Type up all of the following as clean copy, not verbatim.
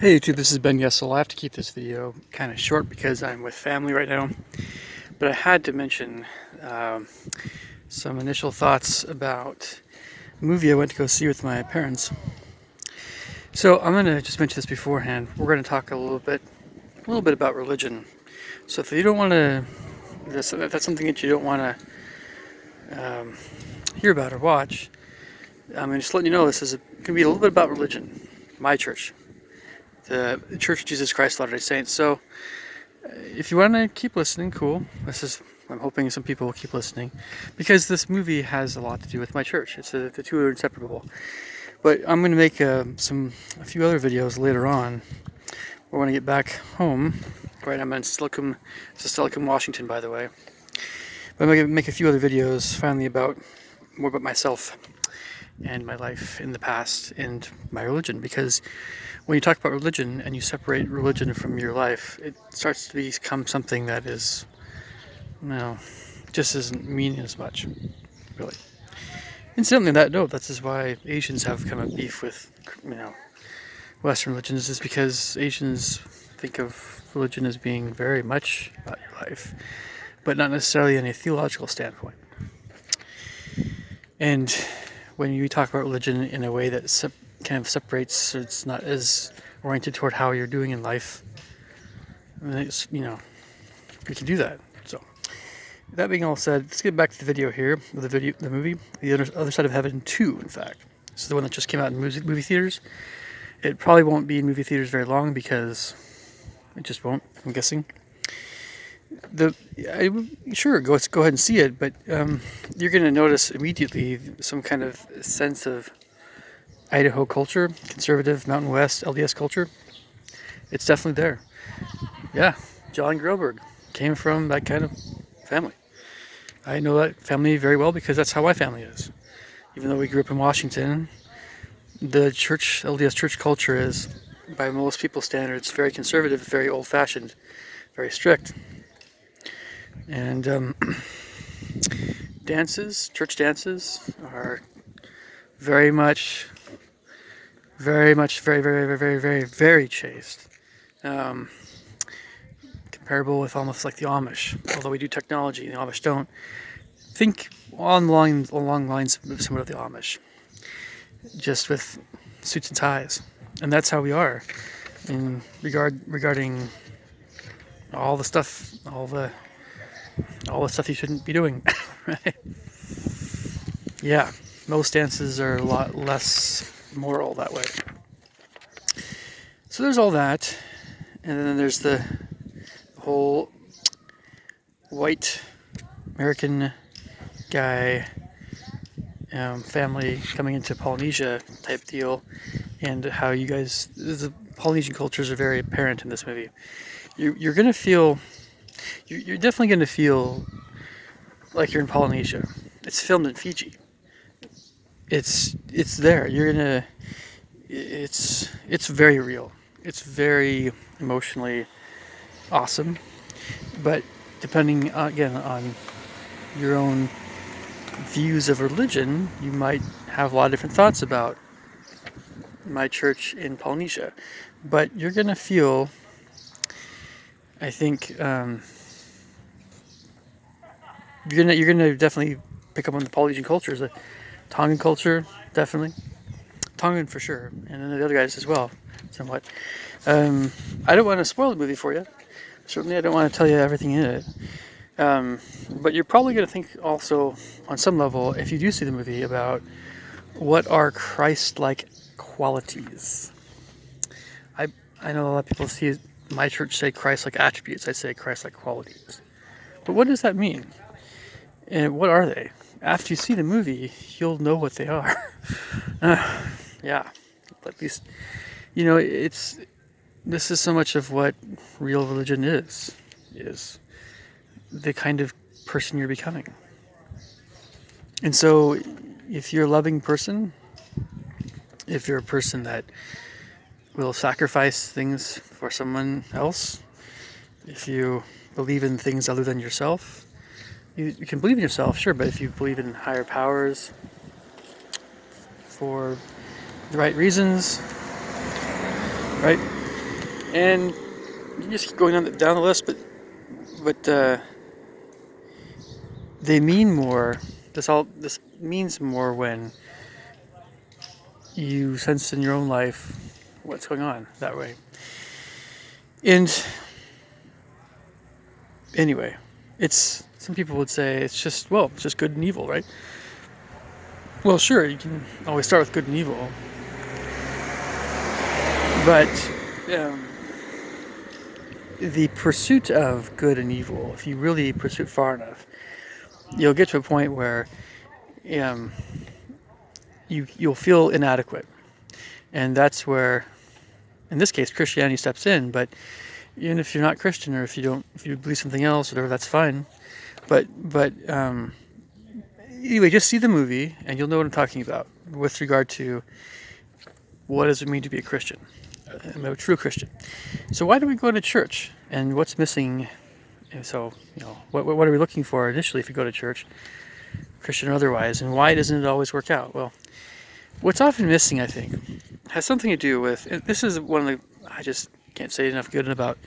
Hey YouTube, this is Ben Yessel. I have to keep this video kind of short because I'm with family right now, but I had to mention um, some initial thoughts about a movie I went to go see with my parents. So I'm going to just mention this beforehand. We're going to talk a little bit about religion. So if you don't want to, that's something that you don't want to hear about or watch, I'm just letting you know this is going to be a little bit about religion, my church, the Church of Jesus Christ of Latter-day Saints. So if you want to keep listening, cool. I'm hoping some people will keep listening because this movie has a lot to do with my church. The two are inseparable. But I'm going to make a few other videos later on. When I get back home, right? I'm in Steilacoom, Washington, by the way. But I'm going to make a few other videos finally more about myself and my life in the past and my religion, because when you talk about religion and you separate religion from your life, it starts to become something that is, well, just doesn't mean as much, really. Incidentally, on that note, that's why Asians have kind of beef with, Western religions, is because Asians think of religion as being very much about your life, but not necessarily in a theological standpoint. And when you talk about religion in a way that kind of separates, or it's not as oriented toward how you're doing in life, we can do that. So, that being all said, let's get back to the video here. The movie, The Other Side of Heaven 2, in fact. This is the one that just came out in movie theaters. It probably won't be in movie theaters very long because it just won't, I'm guessing. Sure, go ahead and see it, but you're going to notice immediately some kind of sense of Idaho culture, conservative Mountain West LDS culture. It's definitely there. Yeah, John Groberg came from that kind of family. I know that family very well because that's how my family is. Even though we grew up in Washington, the LDS church culture is, by most people's standards, very conservative, very old-fashioned, very strict. And church dances are very much, very, very, very, very, very, very chaste. Comparable with almost like the Amish, although we do technology, the Amish don't. Think along lines somewhat of the Amish, just with suits and ties, and that's how we are in regarding all the stuff, all the stuff you shouldn't be doing. Right? Yeah, most dances are a lot less moral that way. So there's all that, and then there's the whole white American guy family coming into Polynesia type deal, and how the Polynesian cultures are very apparent in this movie. You're gonna feel, you're definitely gonna feel like you're in Polynesia. It's filmed in Fiji. It's there. It's very real. It's very emotionally awesome, but depending again on your own views of religion, you might have a lot of different thoughts about my church in Polynesia. But you're gonna feel, I think, you're gonna definitely pick up on the Polynesian cultures, the Tongan culture, definitely. Tongan for sure, and then the other guys as well, somewhat. I don't want to spoil the movie for you. Certainly, I don't want to tell you everything in it. But you're probably going to think also, on some level, if you do see the movie, about what are Christ-like qualities. I know a lot of people see my church say Christ-like attributes. I say Christ-like qualities. But what does that mean? And what are they? After you see the movie, you'll know what they are. Yeah, at least, this is so much of what real religion is the kind of person you're becoming. And so, if you're a loving person, if you're a person that will sacrifice things for someone else, if you believe in things other than yourself, you can believe in yourself, sure, but if you believe in higher powers for the right reasons, right? And you just keep going down the list, but they mean more. This means more when you sense in your own life what's going on that way. And anyway, it's some people would say it's just good and evil, right? Well, sure, you can always start with good and evil, but the pursuit of good and evil, if you really pursue it far enough, you'll get to a point where you'll feel inadequate, and that's where, in this case, Christianity steps in. But even if you're not Christian, or if you believe something else, whatever, that's fine. But anyway, just see the movie, and you'll know what I'm talking about with regard to what does it mean to be a Christian, a true Christian. So why do we go to church, and what's missing? So what are we looking for initially if we go to church, Christian or otherwise, and why doesn't it always work out? Well, what's often missing, I think, has something to do with, and this is one of the, I just can't say enough good about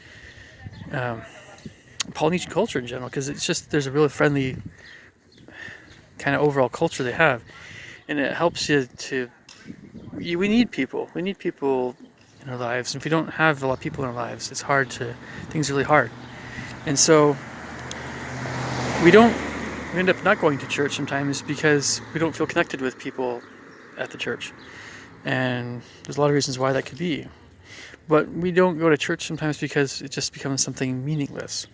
Polynesian culture in general, because it's just, there's a really friendly kind of overall culture they have, and it helps we need people in our lives, and if we don't have a lot of people in our lives, things are really hard, and so we end up not going to church sometimes because we don't feel connected with people at the church, and there's a lot of reasons why that could be, but we don't go to church sometimes because it just becomes something meaningless.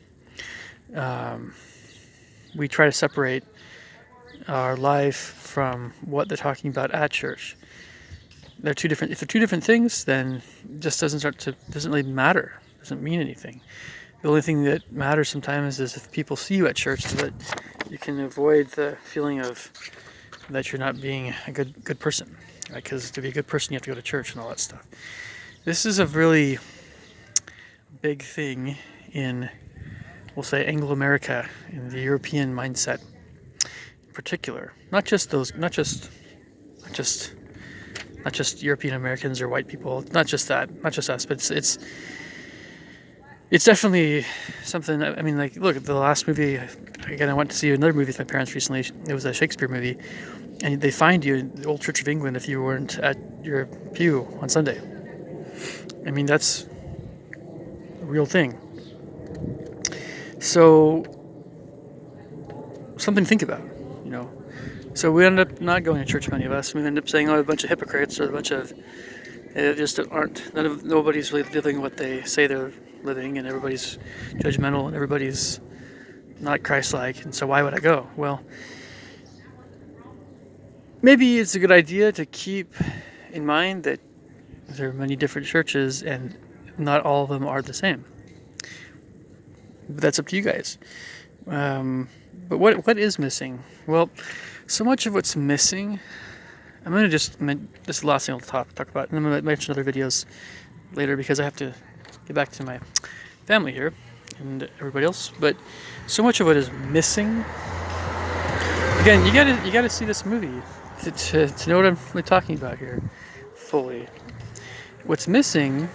We try to separate our life from what they're talking about at church. If they're two different things, then it just doesn't really matter. It doesn't mean anything. The only thing that matters sometimes is if people see you at church, so that you can avoid the feeling of that you're not being a good person, right? Because to be a good person, you have to go to church and all that stuff. This is a really big thing in, we'll say, Anglo-America, in the European mindset in particular. Not just European Americans or white people. Not just us, but it's definitely something. I mean, like, look at the last movie. Again, I went to see another movie with my parents recently. It was a Shakespeare movie, and they fined you in the old Church of England if you weren't at your pew on Sunday. I mean, that's a real thing. So, something to think about, So we end up not going to church, many of us. We end up saying, a bunch of hypocrites, or a bunch of, nobody's really living what they say they're living, and everybody's judgmental, and everybody's not Christ-like, and so why would I go? Well, maybe it's a good idea to keep in mind that there are many different churches, and not all of them are the same. But that's up to you guys. But what is missing? Well, so much of what's missing, I'm going to this is the last thing I'll talk about, and I'm going to mention other videos later because I have to get back to my family here and everybody else. But so much of what is missing, again, you gotta see this movie to know what I'm really talking about here fully. What's missing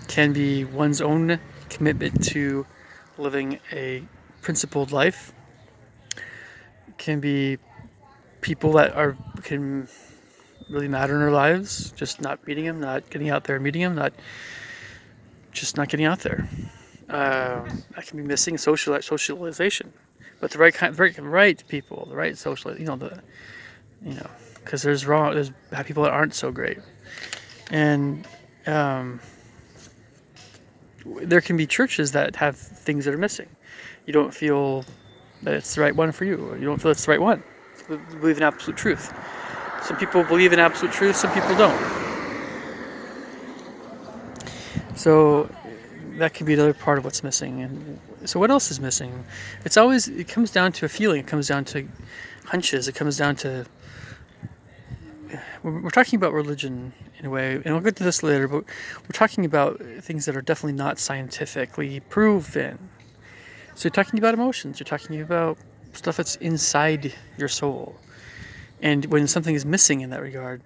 can be one's own commitment to living a principled life. Can be people that can really matter in our lives, just not meeting them, not getting out there and meeting them, not getting out there. I can be missing socialization, but the right people, the right social, because there's bad people that aren't so great, and there can be churches that have things that are missing. You don't feel that it's the right one for you, or you don't feel it's the right one. You believe in absolute truth. Some people believe in absolute truth, some people don't. So that could be another part of what's missing. And so what else is missing? It comes down to a feeling, it comes down to hunches, it comes down to, we're talking about religion in a way, and we'll get to this later, but we're talking about things that are definitely not scientifically proven. So you're talking about emotions, you're talking about stuff that's inside your soul. And when something is missing in that regard,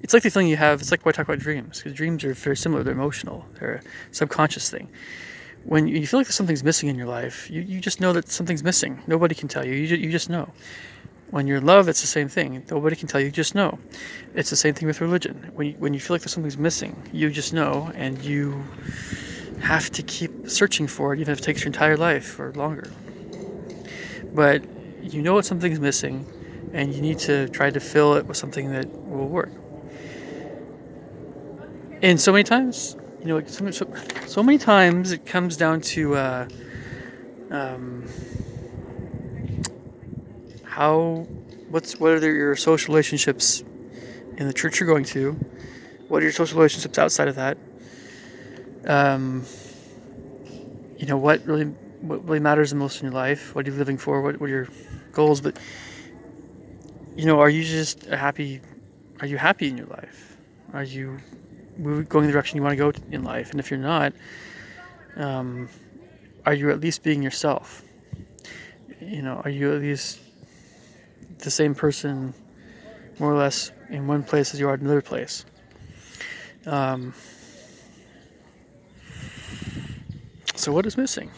It's like the feeling you have. It's like why I talk about dreams, because dreams are very similar. They're emotional. They're a subconscious thing. When you feel like something's missing in your life, you just know that something's missing. Nobody can tell you. You just know. When you're in love, it's the same thing. Nobody can tell you. You just know. It's the same thing with religion. When you feel like there's something's missing, you just know, and you have to keep searching for it, even if it takes your entire life or longer. But you know what something's missing, and you need to try to fill it with something that will work. And so many times, so many times it comes down to what are your social relationships in the church you're going to? What are your social relationships outside of that? What really matters the most in your life? What are you living for? What are your goals? But are you just happy? Are you happy in your life? Are you going the direction you want to go in life? And if you're not, are you at least being yourself? Are you at least the same person, more or less, in one place as you are in another place? So what is missing?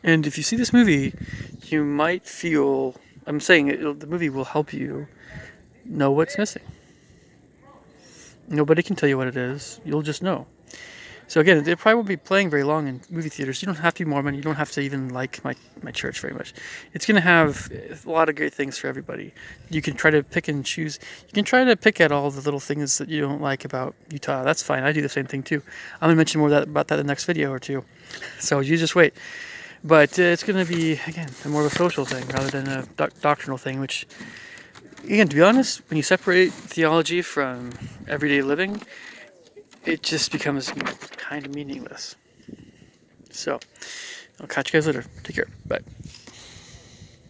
And if you see this movie, you might feel, I'm saying the movie will help you know what's missing. Nobody can tell you what it is. You'll just know. So again, it probably won't be playing very long in movie theaters. You don't have to be Mormon. You don't have to even like my church very much. It's going to have a lot of great things for everybody. You can try to pick and choose. You can try to pick at all the little things that you don't like about Utah. That's fine. I do the same thing too. I'm going to mention more about that in the next video or two. So you just wait. But it's going to be, again, more of a social thing rather than a doctrinal thing, which, again, to be honest, when you separate theology from everyday living, it just becomes kind of meaningless. So, I'll catch you guys later. Take care. Bye.